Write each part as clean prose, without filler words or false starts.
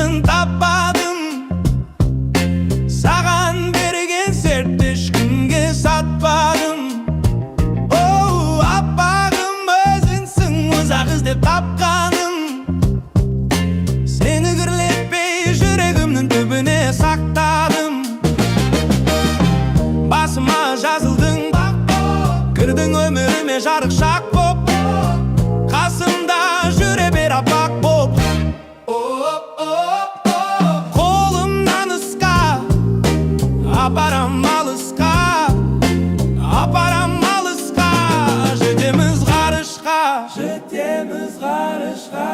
артығын таппадым. Саған берген сертті ешкімге сатпадым. Оу, аппағым өзіңсің, ұзақ іздеп тапқаным. Сені кірлетпей жүрегімнің түбіне сақтадым. Басыма жазылдың, кірдің өміріме жарық шақ боп. Қасымда жүре бер аппақ боп. Қолымнан ысқа, апарам алысқа, апарам алысқа. Жетеміз ғарышқа, жетеміз ғарышқа.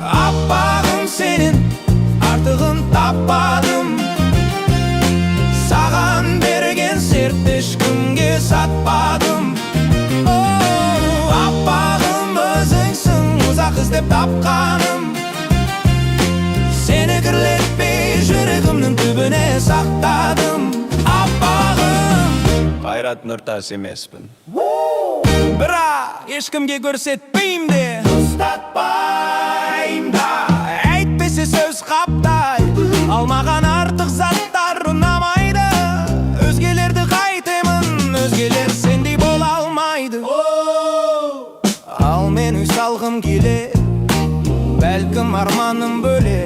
Аппағым сенің артығын таппадым. Саған берген сертті ешкімге сатпадым. Аппағым өзіңсің, ұзақ іздеп тапқаным. Сені кірлетпей жүрегімнің түбіне сақтадым. Аппағым. Қайрат Нұртас емеспін, бірақ ешкімге көрсетпейм де, ұстатпайм да. Әйтпесе сөз қаптай, алмаған артық заттар ұнамайды. Өзгелерді қайтемін, өзгелер сендей бола алмайды. Ал мен үй салғым келе, бәлкім арманым бөле.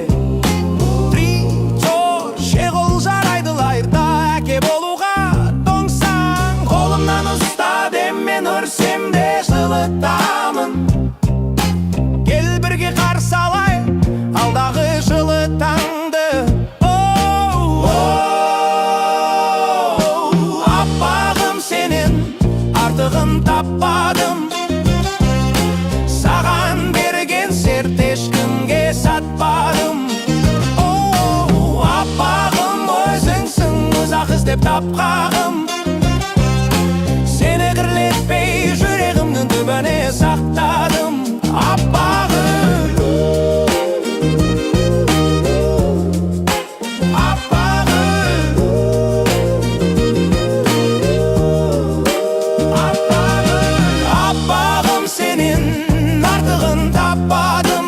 Шеғыл жарайды лайырда әке болуға. Тоңсаң қолымнан ұста дем, мен ұрсем де жылытамын. Кел бірге қарсы алайық алдағы жылы таңды. Аппағым сенен артығын таппадым. Саған берген серт ешкімге сатпадым. Аппағым өзіңсің, ұзақ іздеп тапқағым. Сені кірлетпей жүрегімнің түбіне сақтадым. Аппағым, аппағым, аппағым. Аппағым сенен артығын таппадым.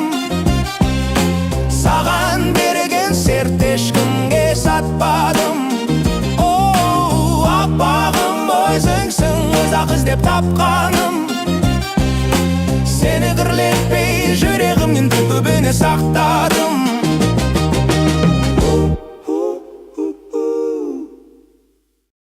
Саған берген серт ешкімге сатпадым. Аппағым өзіңсің, ұзақ іздеп тапқаным. Сені кірлетпей жүрегімнің түбіне сақтадым.